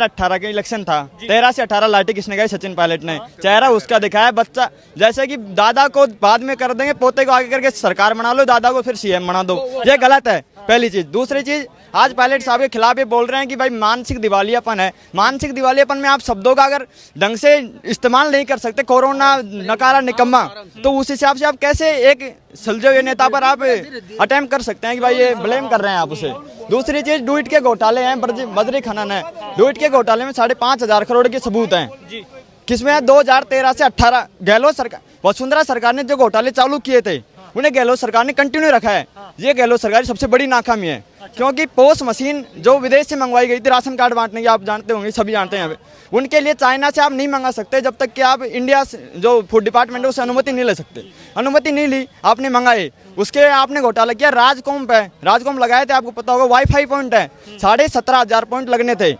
18 का इलेक्शन था, 13 से 18 लाठी किसने गई? सचिन पायलट ने। चेहरा उसका दिखाया, बच्चा जैसे कि दादा को बाद में कर देंगे, पोते को आगे करके सरकार बना लो, दादा को फिर सीएम बना दो, ये गलत है पहली चीज। दूसरी चीज, आज पायलट साहब के खिलाफ ये बोल रहे हैं कि भाई मानसिक दिवालियापन है। मानसिक दिवालियापन में आप शब्दों का अगर ढंग से इस्तेमाल नहीं कर सकते, कोरोना नकारा निकम्मा, तो उस हिसाब से आप कैसे एक सुलझे हुए नेता पर आप अटेम्प्ट कर सकते हैं कि भाई ये ब्लेम कर रहे हैं आप उसे। दूसरी चीज, डुइट के घोटाले हैं, बद्री खनन है, डुइट के घोटाले में 5,500 करोड़ के सबूत हैं। किसमें 2013 से 18 गहलोत सरकार, वसुंधरा सरकार ने जो घोटाले चालू किए थे उन्हें गहलोत सरकार ने कंटिन्यू रखा है। ये गहलोत सरकार की सबसे बड़ी नाकामी है, क्योंकि पोस्ट मशीन जो विदेश से मंगवाई गई थी राशन कार्ड बांटने की, आप जानते होंगे, सभी जानते हैं यहाँ पे, उनके लिए चाइना से आप नहीं मंगा सकते जब तक कि आप इंडिया जो फूड डिपार्टमेंट है उससे अनुमति नहीं ले सकते। अनुमति नहीं ली, आपने मंगाए, उसके आपने घोटाला किया। राजकॉम पे राजकॉम लगाए थे, आपको पता होगा, वाईफाई पॉइंट है, 17,500 पॉइंट लगने थे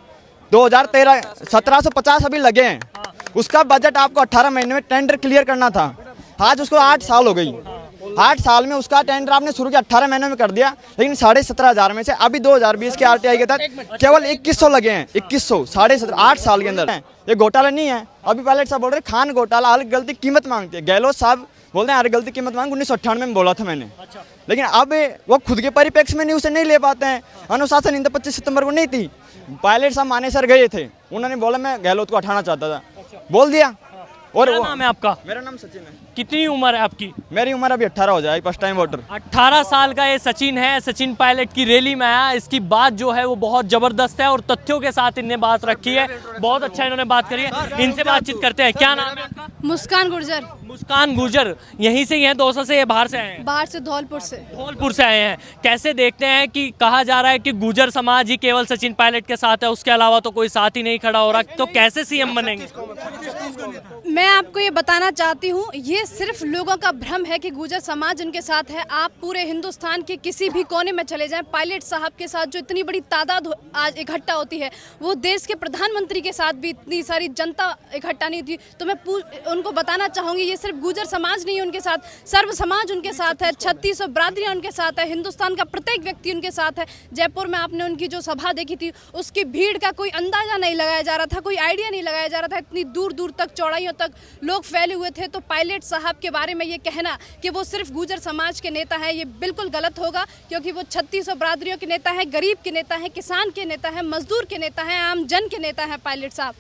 2013, 1750 अभी लगे हैं। उसका बजट आपको 18 महीने में टेंडर क्लियर करना था, आज उसको 8 साल हो गई। 8 साल में उसका टेंडर आपने शुरू किया, 18 महीनों में कर दिया, लेकिन 17,500 में से अभी 2020 के आरटीआई के तहत केवल 2100 लगे हैं। 2100 17.5 8 साल के अंदर। ये घोटाला नहीं है। अभी पायलट साहब बोल रहे खान घोटाला, हर गलती कीमत मांगती है। गहलोत साहब बोलते हैं हर गलती कीमत मांग, 1998 में बोला था मैंने। लेकिन अब वो खुद के परिप्रेक्ष्य में नहीं, उसे नहीं ले पाते हैं। अनुशासन नीति 25 सितंबर को नहीं थी, पायलट साहब मानेसर गए थे, उन्होंने बोला मैं गहलोत को हटाना चाहता था, बोल दिया। और क्या नाम है आपका? मेरा नाम सचिन है। कितनी उम्र है आपकी? मेरी उम्र अभी 18 हो जाए, फर्स्ट टाइम वोटर। 18 साल का ये सचिन है, सचिन पायलट की रैली में आया। इसकी बात जो है वो बहुत जबरदस्त है और तथ्यों के साथ इनने बात रखी है। बहुत अच्छा इन्होंने बात करी है, इनसे बातचीत करते हैं। क्या नाम है आपका? मुस्कान गुर्जर। मुस्कान गुर्जर, यहीं से ही हैं, दौसा से, बाहर से आए हैं? बाहर से, धौलपुर से। धौलपुर से आए हैं। कैसे देखते हैं कि कहा जा रहा है कि गुर्जर समाज ही केवल सचिन पायलट के साथ है, उसके अलावा तो कोई साथ ही नहीं खड़ा हो रहा, तो कैसे सीएम बनेंगे? मैं आपको ये बताना चाहती हूँ, ये सिर्फ लोगों का भ्रम है कि गुर्जर समाज उनके साथ है। आप पूरे हिंदुस्तान के किसी भी कोने में चले जाएं, पायलट साहब के साथ जो इतनी बड़ी तादाद आज इकट्ठा होती है, वो देश के प्रधानमंत्री के साथ भी इतनी सारी जनता इकट्ठा नहीं थी। तो मैं उनको बताना चाहूँगी, ये सिर्फ गुर्जर समाज नहीं है उनके साथ, सर्व समाज उनके साथ है, 3600 बरादरियाँ उनके साथ है, हिंदुस्तान का प्रत्येक व्यक्ति उनके साथ है। जयपुर में आपने उनकी जो सभा देखी थी, उसकी भीड़ का कोई अंदाजा नहीं लगाया जा रहा था, कोई आइडिया नहीं लगाया जा रहा था, इतनी दूर दूर तक, चौड़ाइयों तक लोग फैले हुए थे। तो पायलट साहब के बारे में ये कहना कि वो सिर्फ गुर्जर समाज के नेता हैं, ये बिल्कुल गलत होगा, क्योंकि वो 3600 बरादरियों के नेता हैं, गरीब के नेता हैं, किसान के नेता हैं, मजदूर के नेता हैं, आम जन के नेता हैं पायलट साहब।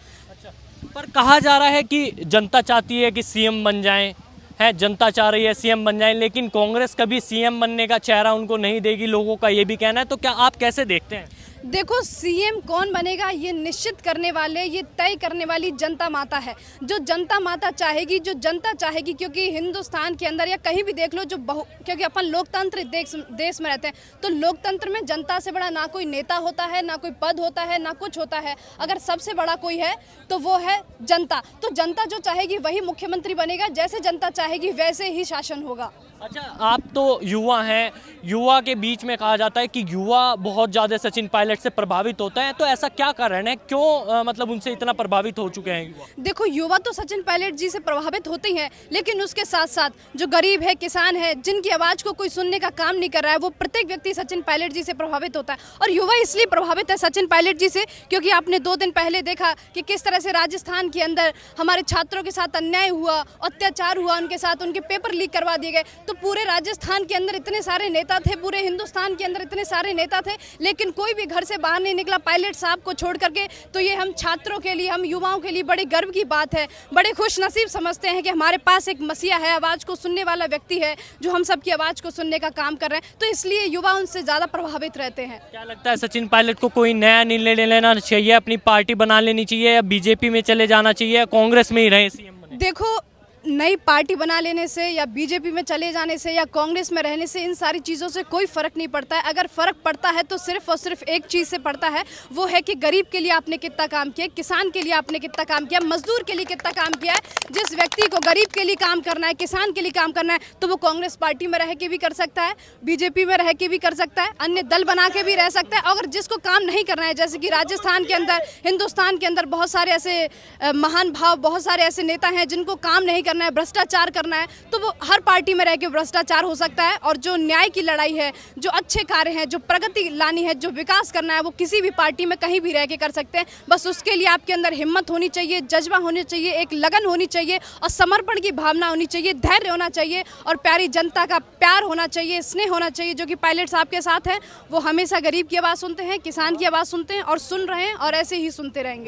पर कहा जा रहा है कि जनता चाहती है कि सीएम बन जाएं, है जनता चाह रही है सीएम बन जाएं, लेकिन कांग्रेस कभी सीएम बनने का चेहरा उनको नहीं देगी, लोगों का ये भी कहना है। तो क्या आप कैसे देखते हैं? देखो, सीएम कौन बनेगा ये निश्चित करने वाले, ये तय करने वाली जनता माता है। जो जनता माता चाहेगी, जो जनता चाहेगी, क्योंकि हिंदुस्तान के अंदर या कहीं भी देख लो, जो क्योंकि अपन लोकतंत्र देश में रहते हैं, तो लोकतंत्र में जनता से बड़ा ना कोई नेता होता है, ना कोई पद होता है, ना कुछ होता है। अगर सबसे बड़ा कोई है तो वो है जनता। तो जनता जो चाहेगी वही मुख्यमंत्री बनेगा, जैसे जनता चाहेगी वैसे ही शासन होगा। अच्छा, आप तो युवा हैं, युवा के बीच में कहा जाता है कि युवा बहुत ज़्यादा सचिन पायलट से प्रभावित होता है, तो ऐसा क्या कारण है, क्यों मतलब उनसे इतना प्रभावित हो चुके हैं युवा? देखो, युवा तो सचिन पायलट जी से प्रभावित होते ही हैं, लेकिन उसके साथ साथ जो गरीब है, किसान है, जिनकी आवाज़ को कोई सुनने का काम नहीं कर रहा है, वो प्रत्येक व्यक्ति सचिन पायलट जी से प्रभावित होता है। और युवा इसलिए प्रभावित है सचिन पायलट जी से क्योंकि आपने 2 दिन पहले देखा कि किस तरह से राजस्थान के अंदर हमारे छात्रों के साथ अन्याय हुआ, अत्याचार हुआ उनके साथ, उनके पेपर लीक करवा दिए गए। तो पूरे राजस्थान के अंदर इतने सारे नेता थे, पूरे हिंदुस्तान के अंदर इतने सारे नेता थे, लेकिन कोई भी घर से बाहर नहीं निकला पायलट साहब को छोड़ करके। तो ये हम छात्रों के लिए, हम युवाओं के लिए बड़े गर्व की बात है, बड़े खुश नसीब समझते हैं कि हमारे पास एक मसीहा है, आवाज़ को सुनने वाला व्यक्ति है, जो हम सबकी आवाज़ को सुनने का काम कर रहे हैं। तो इसलिए युवा उनसे ज़्यादा प्रभावित रहते हैं। क्या लगता है सचिन पायलट को कोई नया निर्णय लेना चाहिए, अपनी पार्टी बना लेनी चाहिए, या बीजेपी में चले जाना चाहिए, या कांग्रेस में ही रहे सीएम बने? देखो, नई पार्टी बना लेने से या बीजेपी में चले जाने से या कांग्रेस में रहने से इन सारी चीज़ों से कोई फ़र्क नहीं पड़ता है। अगर फ़र्क पड़ता है तो सिर्फ और सिर्फ एक चीज़ से पड़ता है, वो है कि गरीब के लिए आपने कितना काम किया, किसान के लिए आपने कितना काम किया, मजदूर के लिए कितना काम किया है। जिस व्यक्ति को गरीब के लिए काम करना है, किसान के लिए काम करना है, तो वो कांग्रेस पार्टी में रह के भी कर सकता है, बीजेपी में रह के भी कर सकता है, अन्य दल बना के भी रह सकता है। अगर जिसको काम नहीं करना है, जैसे कि राजस्थान के अंदर, हिंदुस्तान के अंदर बहुत सारे ऐसे महान भाव, बहुत सारे ऐसे नेता हैं जिनको काम नहीं करना करना है, भ्रष्टाचार करना है, तो वो हर पार्टी में रह के भ्रष्टाचार हो सकता है। और जो न्याय की लड़ाई है, जो अच्छे कार्य हैं, जो प्रगति लानी है, जो विकास करना है, वो किसी भी पार्टी में कहीं भी रह के कर सकते हैं। बस उसके लिए आपके अंदर हिम्मत होनी चाहिए, जज्बा होनी चाहिए, एक लगन होनी चाहिए और समर्पण की भावना होनी चाहिए, धैर्य होना चाहिए और प्यारी जनता का प्यार होना चाहिए, स्नेह होना चाहिए। जो कि पायलट साहब के साथ है, वो हमेशा गरीब की आवाज़ सुनते हैं, किसान की आवाज़ सुनते हैं और सुन रहे हैं और ऐसे ही सुनते रहेंगे।